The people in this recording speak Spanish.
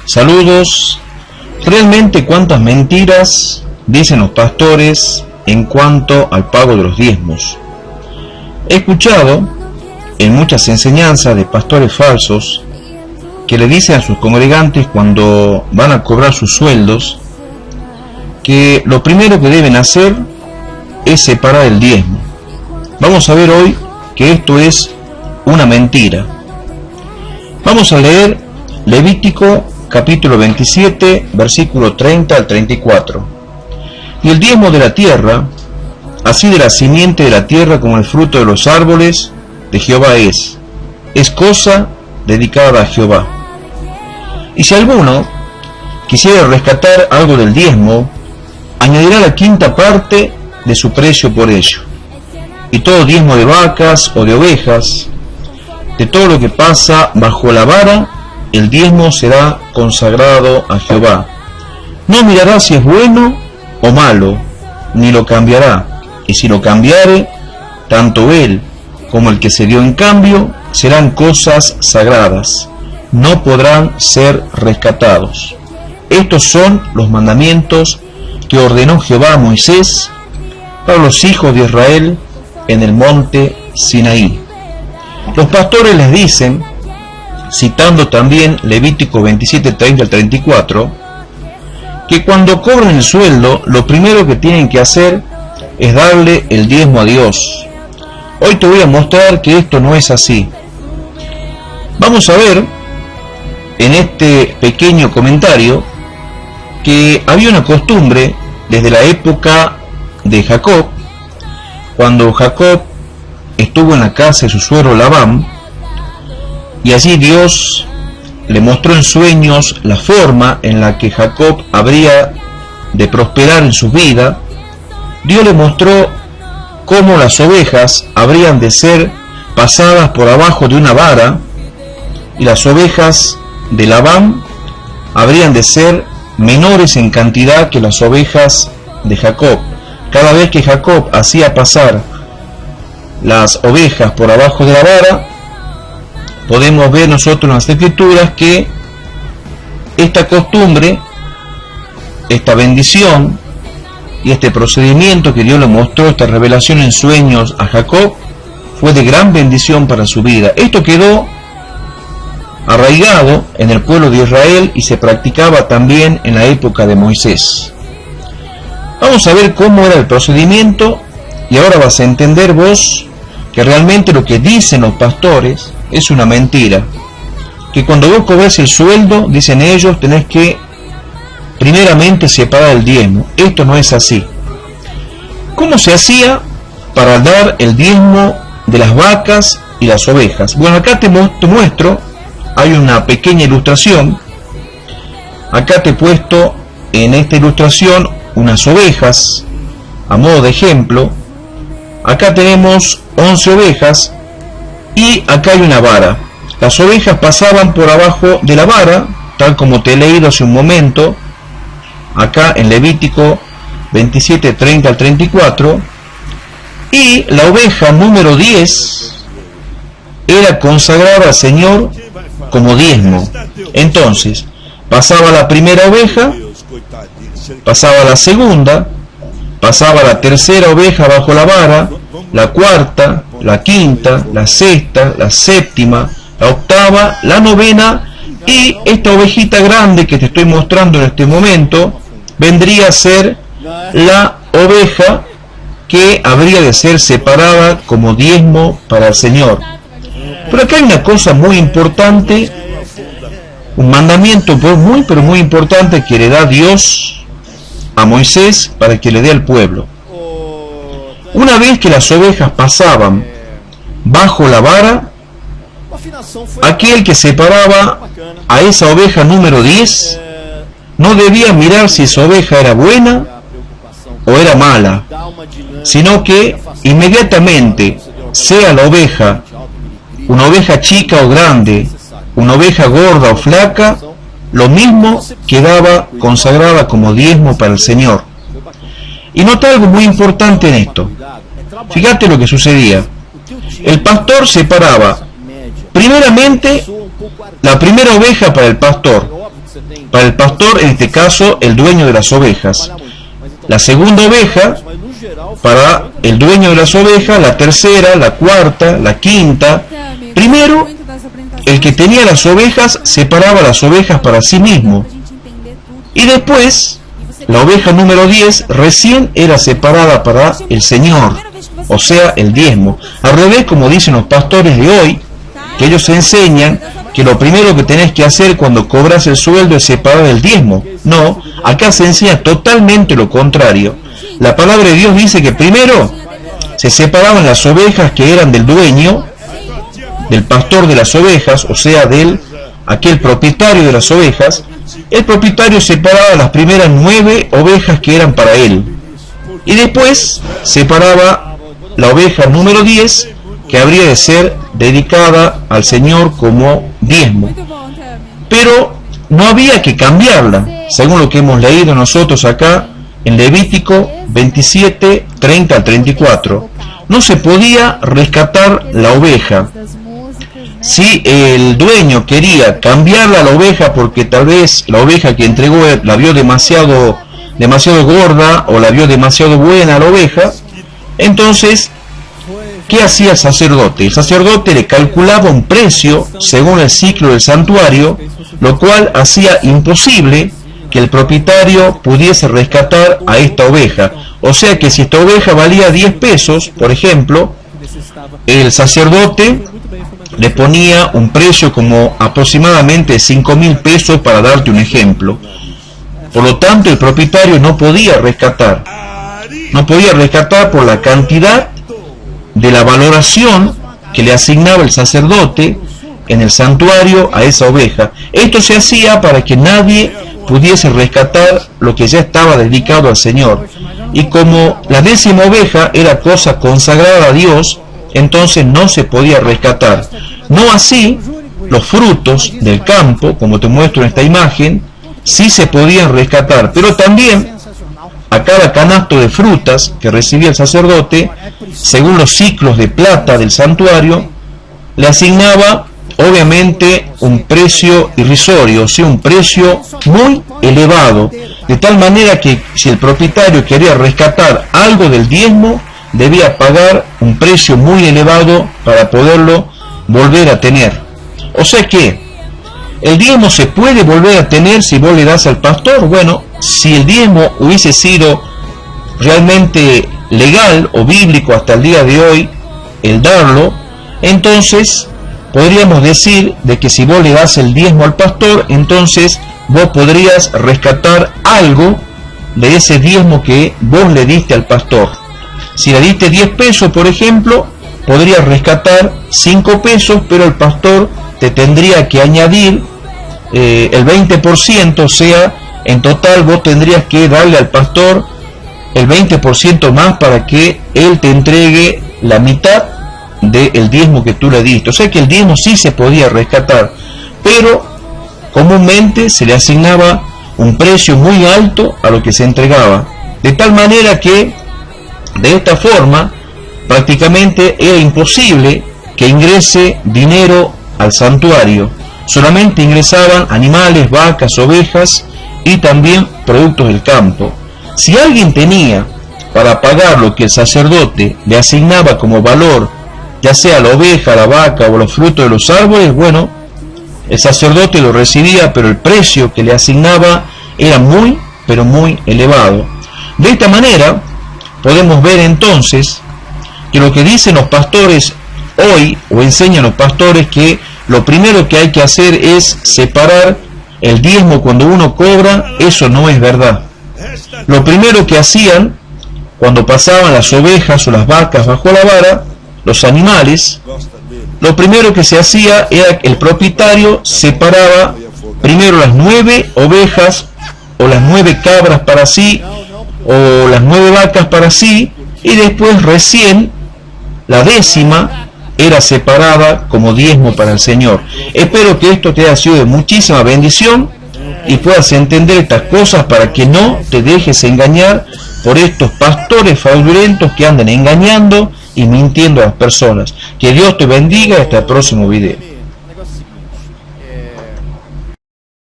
Saludos. Realmente cuántas mentiras dicen los pastores en cuanto al pago de los diezmos. He escuchado en muchas enseñanzas de pastores falsos que le dicen a sus congregantes cuando van a cobrar sus sueldos que lo primero que deben hacer es separar el diezmo. Vamos a ver hoy que esto es una mentira. Vamos a leer Levítico capítulo 27, versículo 30 al 34. Y el diezmo de la tierra, así de la simiente de la tierra como el fruto de los árboles, de Jehová es cosa dedicada a Jehová. Y si alguno quisiera rescatar algo del diezmo, añadirá la quinta parte de su precio por ello. Y todo diezmo de vacas o de ovejas, de todo lo que pasa bajo la vara, el diezmo será consagrado a Jehová. No mirará si es bueno o malo, ni lo cambiará. Y si lo cambiare, tanto él como el que se dio en cambio serán cosas sagradas, no podrán ser rescatados. Estos son los mandamientos que ordenó Jehová a Moisés para los hijos de Israel en el monte Sinaí. Los pastores les dicen, citando también Levítico 27, 30 al 34, que cuando cobren el sueldo, lo primero que tienen que hacer es darle el diezmo a Dios. Hoy te voy a mostrar que esto no es así. Vamos a ver en este pequeño comentario que había una costumbre desde la época de Jacob, cuando Jacob estuvo en la casa de su suegro Labán, y allí Dios le mostró en sueños la forma en la que Jacob habría de prosperar en su vida. Dios le mostró cómo las ovejas habrían de ser pasadas por abajo de una vara, y las ovejas de Labán habrían de ser menores en cantidad que las ovejas de Jacob. Cada vez que Jacob hacía pasar las ovejas por abajo de la vara, podemos ver nosotros en las escrituras que esta costumbre, esta bendición y este procedimiento que Dios le mostró, esta revelación en sueños a Jacob, fue de gran bendición para su vida. Esto quedó arraigado en el pueblo de Israel y se practicaba también en la época de Moisés. Vamos a ver cómo era el procedimiento, y ahora vas a entender vos que realmente lo que dicen los pastores es una mentira. Que cuando vos cobres el sueldo, dicen ellos, tenés que primeramente separar el diezmo. Esto no es así. ¿Cómo se hacía para dar el diezmo de las vacas y las ovejas? Bueno, acá te muestro, hay una pequeña ilustración. Acá te he puesto en esta ilustración unas ovejas a modo de ejemplo. Acá tenemos 11 ovejas y acá hay una vara. Las ovejas pasaban por abajo de la vara, tal como te he leído hace un momento, acá en Levítico 27, 30 al 34, y la oveja número 10 era consagrada al Señor como diezmo. Entonces, pasaba la primera oveja, pasaba la segunda, pasaba la tercera oveja bajo la vara, la cuarta, la quinta, la sexta, la séptima, la octava, la novena, y esta ovejita grande que te estoy mostrando en este momento vendría a ser la oveja que habría de ser separada como diezmo para el Señor. Pero acá hay una cosa muy importante, un mandamiento muy importante que le da Dios a Moisés para que le dé al pueblo. Una vez que las ovejas pasaban bajo la vara, aquel que separaba a esa oveja número 10 no debía mirar si esa oveja era buena o era mala, sino que inmediatamente, sea la oveja una oveja chica o grande, una oveja gorda o flaca, lo mismo quedaba consagrada como diezmo para el Señor. Y nota algo muy importante en esto. Fíjate lo que sucedía. El pastor separaba primeramente la primera oveja para el pastor, para el pastor, en este caso el dueño de las ovejas, la segunda oveja para el dueño de las ovejas, la tercera, la cuarta, la quinta. Primero, el que tenía las ovejas separaba las ovejas para sí mismo, y después la oveja número 10 recién era separada para el Señor, o sea, el diezmo. Al revés, como dicen los pastores de hoy, que ellos enseñan que lo primero que tenés que hacer cuando cobras el sueldo es separar el diezmo. No, acá se enseña totalmente lo contrario. La palabra de Dios dice que primero se separaban las ovejas que eran del dueño, del pastor de las ovejas, o sea, del aquel propietario de las ovejas. El propietario separaba las primeras 9 ovejas que eran para él, y después separaba la oveja número 10 que habría de ser dedicada al Señor como diezmo. Pero no había que cambiarla, según lo que hemos leído nosotros acá en Levítico 27, 30 al 34. No se podía rescatar la oveja. Si el dueño quería cambiarla a la oveja porque tal vez la oveja que entregó la vio demasiado gorda o la vio demasiado buena a la oveja, entonces, ¿qué hacía el sacerdote? El sacerdote le calculaba un precio según el ciclo del santuario, lo cual hacía imposible que el propietario pudiese rescatar a esta oveja. O sea que si esta oveja valía 10 pesos, por ejemplo, el sacerdote le ponía un precio como aproximadamente 5.000 pesos, para darte un ejemplo. Por lo tanto, el propietario no podía rescatar por la cantidad de la valoración que le asignaba el sacerdote en el santuario a esa oveja. Esto se hacía para que nadie pudiese rescatar lo que ya estaba dedicado al Señor. Y como la 10ª oveja era cosa consagrada a Dios, entonces no se podía rescatar. No así los frutos del campo, como te muestro en esta imagen, sí se podían rescatar, pero también a cada canasto de frutas que recibía el sacerdote, según los ciclos de plata del santuario, le asignaba obviamente un precio irrisorio, o sea, un precio muy elevado, de tal manera que si el propietario quería rescatar algo del diezmo, debía pagar un precio muy elevado para poderlo volver a tener. O sea que el diezmo se puede volver a tener si vos le das al pastor. Bueno, si el diezmo hubiese sido realmente legal o bíblico hasta el día de hoy, el darlo, entonces podríamos decir de que si vos le das el diezmo al pastor, entonces vos podrías rescatar algo de ese diezmo que vos le diste al pastor. Si le diste 10 pesos, por ejemplo, podrías rescatar 5 pesos, pero el pastor te tendría que añadir el 20%, o sea, en total vos tendrías que darle al pastor el 20% más para que él te entregue la mitad del diezmo que tú le diste. O sea que el diezmo sí se podía rescatar, pero comúnmente se le asignaba un precio muy alto a lo que se entregaba, de tal manera que de esta forma prácticamente era imposible que ingrese dinero al santuario. Solamente ingresaban animales, vacas, ovejas y también productos del campo. Si alguien tenía para pagar lo que el sacerdote le asignaba como valor, ya sea la oveja, la vaca o los frutos de los árboles, bueno, el sacerdote lo recibía, pero el precio que le asignaba era muy, pero muy elevado. De esta manera podemos ver entonces que lo que dicen los pastores hoy, o enseñan los pastores, que lo primero que hay que hacer es separar el diezmo cuando uno cobra, eso no es verdad. Lo primero que hacían cuando pasaban las ovejas o las vacas bajo la vara, los animales, lo primero que se hacía era que el propietario separaba primero las 9 ovejas o las 9 cabras para sí, o las 9 vacas para sí, y después recién la 10ª era separada como diezmo para el Señor. Espero que esto te haya sido de muchísima bendición y puedas entender estas cosas para que no te dejes engañar por estos pastores fraudulentos que andan engañando y mintiendo a las personas. Que Dios te bendiga. Hasta el próximo video.